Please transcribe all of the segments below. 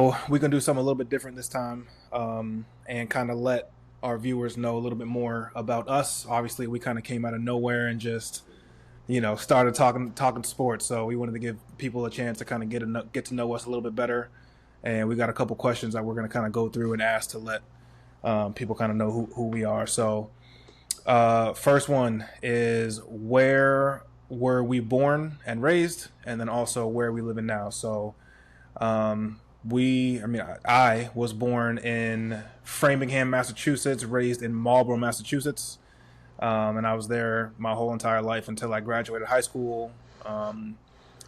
So we're gonna do something a little bit different this time, and kind of let our viewers know a little bit more about us. Obviously, we kind of came out of nowhere and just started talking sports. So we wanted to give people a chance to kind of get to know us a little bit better. And we got a couple questions that we're gonna kind of go through and ask to let people kind of know who we are. So first one is, where were we born and raised, and then also where we living now. So I was born in Framingham, Massachusetts, raised in Marlborough, Massachusetts, and I was there my whole entire life until I graduated high school.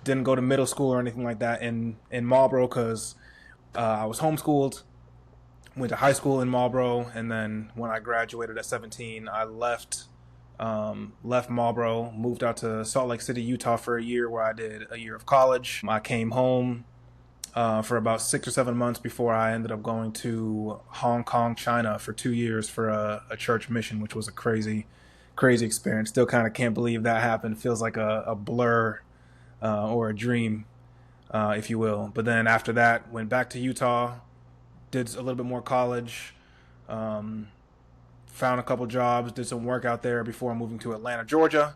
Didn't go to middle school or anything like that in Marlborough because I was homeschooled. Went to high school in Marlborough, and then when I graduated at 17, I left Marlborough, moved out to Salt Lake City, Utah for a year, where I did a year of college. I came home for about 6 or 7 months before I ended up going to Hong Kong, China for 2 years for a church mission, which was a crazy experience. Still kind of can't believe that happened. Feels like a blur or a dream, if you will. But then after that, went back to Utah, did a little bit more college, found a couple jobs, did some work out there before moving to Atlanta, Georgia.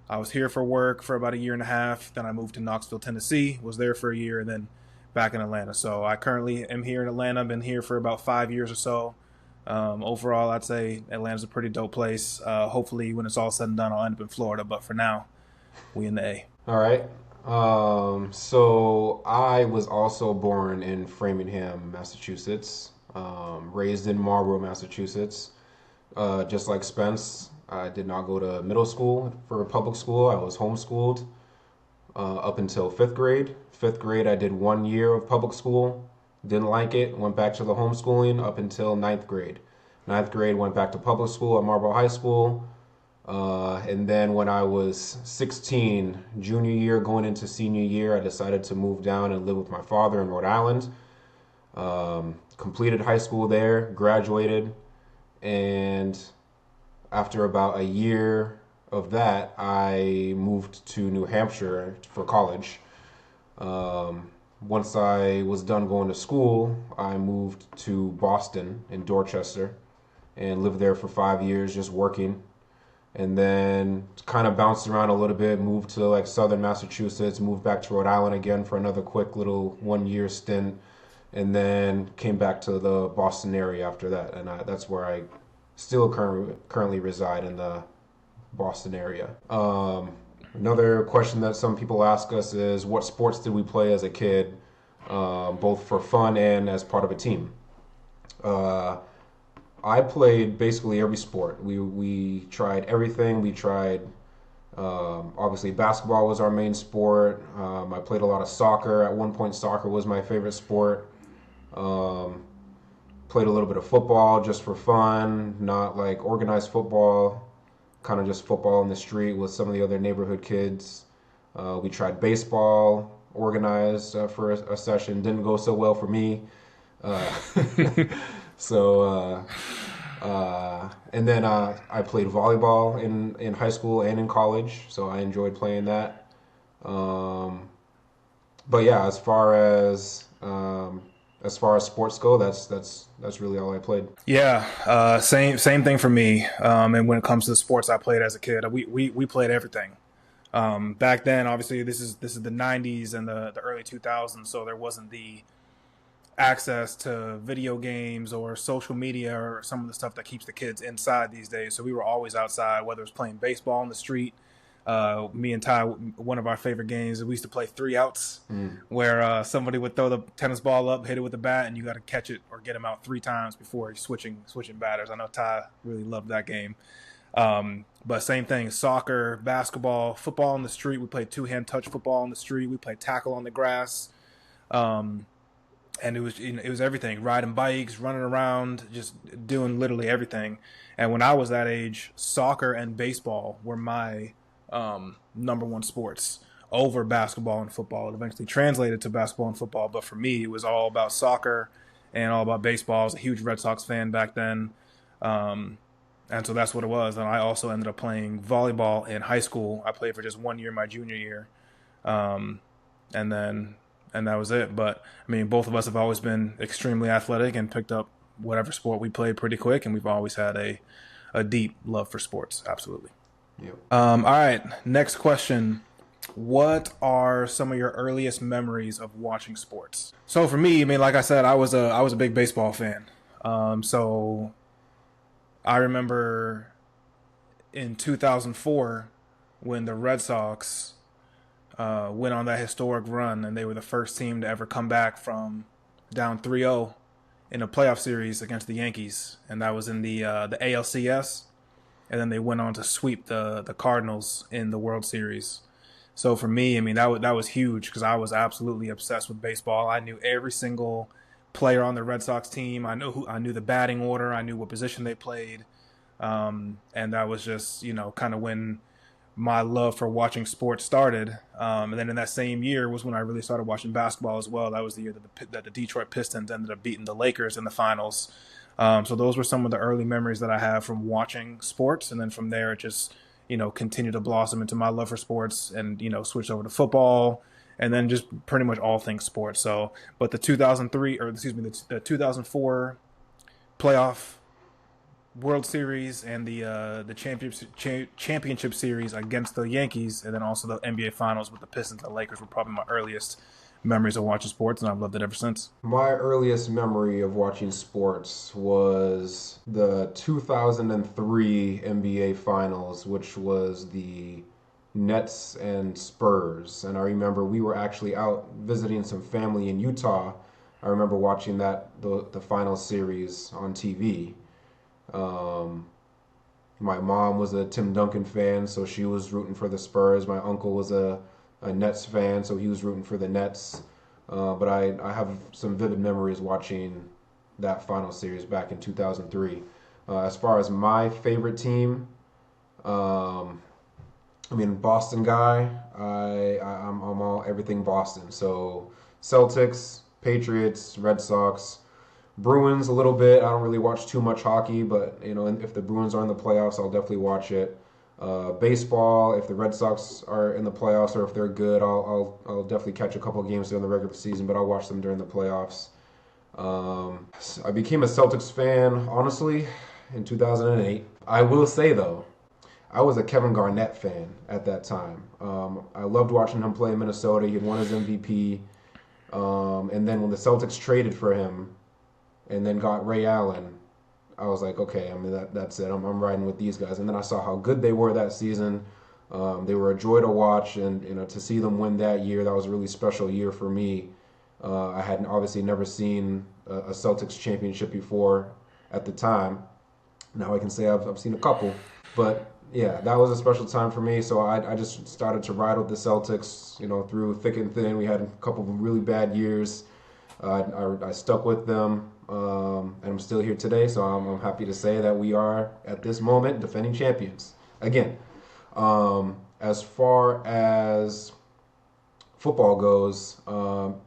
I was here for work for about a year and a half. Then I moved to Knoxville, Tennessee, was there for a year, and then back in Atlanta. So I currently am here in Atlanta. Been here for about 5 years or so. Overall, I'd say Atlanta's a pretty dope place. Hopefully, when it's all said and done, I'll end up in Florida. But for now, we in the A. All right. So I was also born in Framingham, Massachusetts, raised in Marlborough, Massachusetts. Just like Spence, I did not go to middle school for public school. I was homeschooled up until fifth grade. Fifth grade, I did 1 year of public school. Didn't like it. Went back to the homeschooling up until ninth grade. Ninth grade, went back to public school at Marlborough High School. And then when I was 16, junior year going into senior year, I decided to move down and live with my father in Rhode Island. Completed high school there, graduated, and after about a year of that, I moved to New Hampshire for college. Once I was done going to school, I moved to Boston in Dorchester and lived there for 5 years just working, and then kind of bounced around a little bit, moved to like southern Massachusetts, moved back to Rhode Island again for another quick little 1 year stint, and then came back to the Boston area after that. And that's where I still currently reside, in the Boston area. Another question that some people ask us is, what sports did we play as a kid, both for fun and as part of a team? I played basically every sport. We tried everything. We tried, obviously basketball was our main sport. I played a lot of soccer. At one point, soccer was my favorite sport. Played a little bit of football just for fun, not like organized football, kind of just football in the street with some of the other neighborhood kids. We tried baseball, organized for a session. Didn't go so well for me. Uh, so, and then I played volleyball in high school and in college, so I enjoyed playing that. But yeah, as far as sports go, that's really all I played. Yeah, same thing for me. And when it comes to the sports I played as a kid, we played everything. Back then, obviously, this is the '90s and the early 2000s, so there wasn't the access to video games or social media or some of the stuff that keeps the kids inside these days. So we were always outside, whether it was playing baseball on the street. Me and Ty, one of our favorite games, we used to play 3 outs, Mm. where somebody would throw the tennis ball up, hit it with the bat, and you got to catch it or get him out 3 times before he's switching batters. I know Ty really loved that game. But same thing, soccer, basketball, football on the street. We played two-hand touch football on the street. We played tackle on the grass. Um, and it was everything, riding bikes, running around, just doing literally everything. And when I was that age, soccer and baseball were my number one sports over basketball and football. It eventually translated to basketball and football, but for me, it was all about soccer and all about baseball. I was a huge Red Sox fan back then. And so that's what it was. And I also ended up playing volleyball in high school. I played for just 1 year, my junior year. Um, and then and that was it. But I mean, both of us have always been extremely athletic and picked up whatever sport we played pretty quick, and we've always had a deep love for sports. Absolutely. Yep. All right, next question. What are some of your earliest memories of watching sports? So for me, I mean, like I said, I was a big baseball fan. So I remember in 2004 when the Red Sox went on that historic run, and they were the first team to ever come back from down 3-0 in a playoff series against the Yankees, and that was in the ALCS, and then they went on to sweep the Cardinals in the World Series. So for me, I mean, that was huge because I was absolutely obsessed with baseball. I knew every single player on the Red Sox team. I knew the batting order. I knew what position they played, and that was just kind of when my love for watching sports started. And then in that same year was when I really started watching basketball as well. That was the year that the Detroit Pistons ended up beating the Lakers in the finals. So those were some of the early memories that I have from watching sports, and then from there it just continued to blossom into my love for sports, and switched over to football, and then just pretty much all things sports. So, but the 2003, or excuse me, the 2004 playoff World Series and the championship series against the Yankees, and then also the NBA Finals with the Pistons and the Lakers were probably my earliest memories of watching sports, and I've loved it ever since. My earliest memory of watching sports was the 2003 NBA Finals, which was the Nets and Spurs. And I remember we were actually out visiting some family in Utah. I remember watching the final series on TV. My mom was a Tim Duncan fan, so she was rooting for the Spurs. My uncle was a Nets fan, so he was rooting for the Nets. But I have some vivid memories watching that final series back in 2003. As far as my favorite team, I mean, Boston guy. I'm all everything Boston. So Celtics, Patriots, Red Sox, Bruins a little bit. I don't really watch too much hockey, but if the Bruins are in the playoffs, I'll definitely watch it. Baseball, if the Red Sox are in the playoffs or if they're good, I'll definitely catch a couple of games during the regular season, but I'll watch them during the playoffs. I became a Celtics fan, honestly, in 2008. I will say, though, I was a Kevin Garnett fan at that time. I loved watching him play in Minnesota. He had won his MVP. And then when the Celtics traded for him and then got Ray Allen, I was like, okay, I mean, that's it. I'm riding with these guys. And then I saw how good they were that season. They were a joy to watch, and to see them win that year, that was a really special year for me. I had obviously never seen a Celtics championship before at the time. Now I can say I've seen a couple, but yeah, that was a special time for me. So I just started to ride with the Celtics, through thick and thin. We had a couple of really bad years. I stuck with them, and I'm still here today. So I'm happy to say that we are at this moment defending champions again. As far as football goes,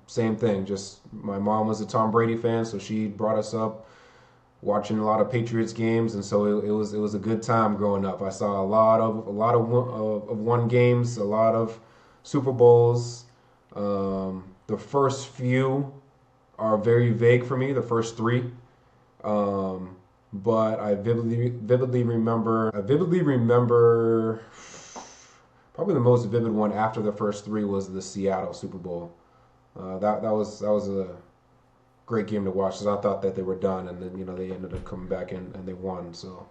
same thing. Just my mom was a Tom Brady fan, so she brought us up watching a lot of Patriots games, and so it was a good time growing up. I saw a lot of won games, a lot of Super Bowls. The first few are very vague for me. The first three, but I vividly remember. Probably the most vivid one after the first three was the Seattle Super Bowl. That was a great game to watch because I thought that they were done, and then they ended up coming back and they won. So,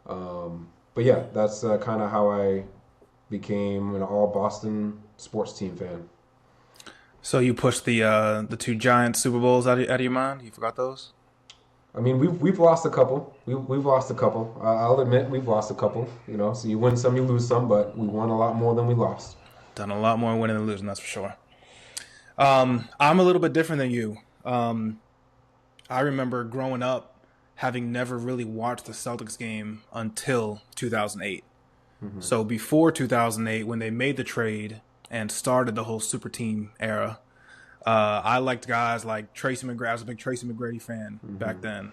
but yeah, that's kind of how I became an all Boston sports team fan. So you pushed the two giant Super Bowls out of your mind? You forgot those? I mean, we've lost a couple. We've lost a couple. I'll admit we've lost a couple. So you win some, you lose some, but we won a lot more than we lost. Done a lot more winning than losing, that's for sure. I'm a little bit different than you. I remember growing up having never really watched the Celtics game until 2008. Mm-hmm. So before 2008, when they made the trade and started the whole super team era, I liked guys like Tracy McGrady. I was a big Tracy McGrady fan back then.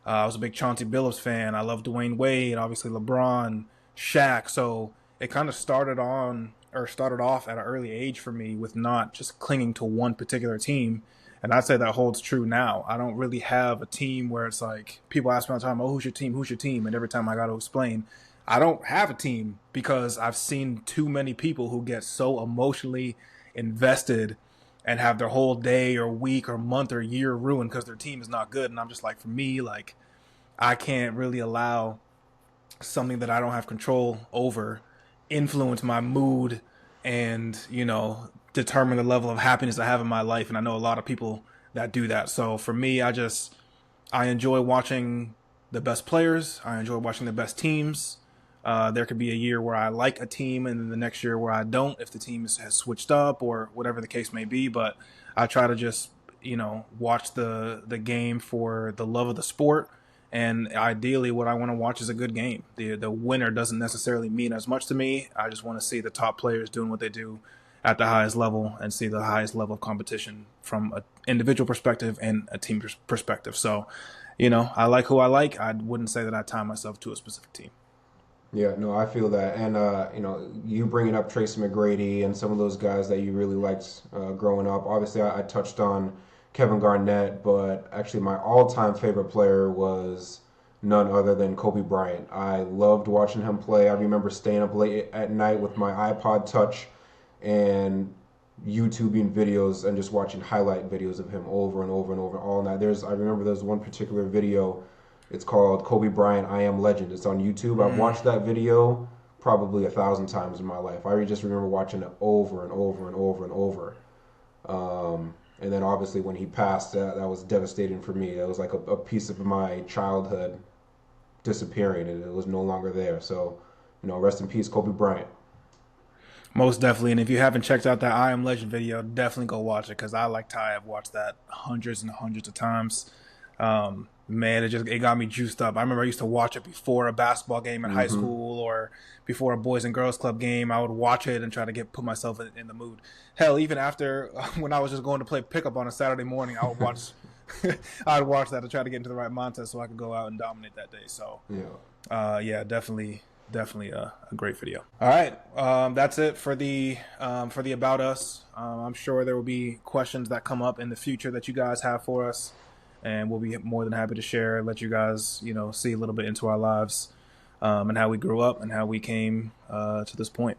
I was a big Chauncey Billups fan. I loved Dwayne Wade, obviously LeBron, Shaq. So it kind of started on or started off at an early age for me with not just clinging to one particular team. And I'd say that holds true now. I don't really have a team where it's like people ask me all the time, "Oh, who's your team? Who's your team?" And every time I got to explain, I don't have a team because I've seen too many people who get so emotionally invested and have their whole day or week or month or year ruined because their team is not good. And I'm just like, for me, like, I can't really allow something that I don't have control over influence my mood and, determine the level of happiness I have in my life. And I know a lot of people that do that. So for me, I enjoy watching the best players. I enjoy watching the best teams. There could be a year where I like a team and then the next year where I don't, if the team has switched up or whatever the case may be. But I try to just, watch the game for the love of the sport. And ideally, what I want to watch is a good game. The winner doesn't necessarily mean as much to me. I just want to see the top players doing what they do at the highest level and see the highest level of competition from an individual perspective and a team perspective. So, I like who I like. I wouldn't say that I tie myself to a specific team. Yeah, no, I feel that. And, you bringing up Tracy McGrady and some of those guys that you really liked growing up. Obviously, I touched on Kevin Garnett, but actually my all-time favorite player was none other than Kobe Bryant. I loved watching him play. I remember staying up late at night with my iPod Touch and YouTubing videos and just watching highlight videos of him over and over and over all night. I remember there's one particular video. It's called Kobe Bryant, I Am Legend. It's on YouTube. I've watched that video probably 1,000 times in my life. I just remember watching it over and over and over and over. And then obviously when he passed, that was devastating for me. It was like a piece of my childhood disappearing, and it was no longer there. So, rest in peace, Kobe Bryant. Most definitely. And if you haven't checked out that I Am Legend video, definitely go watch it because I, like Ty, have watched that hundreds and hundreds of times. Man, it got me juiced up. I remember I used to watch it before a basketball game in high school or before a Boys and Girls Club game. I would watch it and try to put myself in the mood. Hell, even after when I was just going to play pickup on a Saturday morning, I would watch I would watch that to try to get into the right mindset so I could go out and dominate that day. So yeah, definitely a great video. All right, that's it for the About Us. I'm sure there will be questions that come up in the future that you guys have for us. And we'll be more than happy to share, let you guys, see a little bit into our lives and how we grew up and how we came to this point.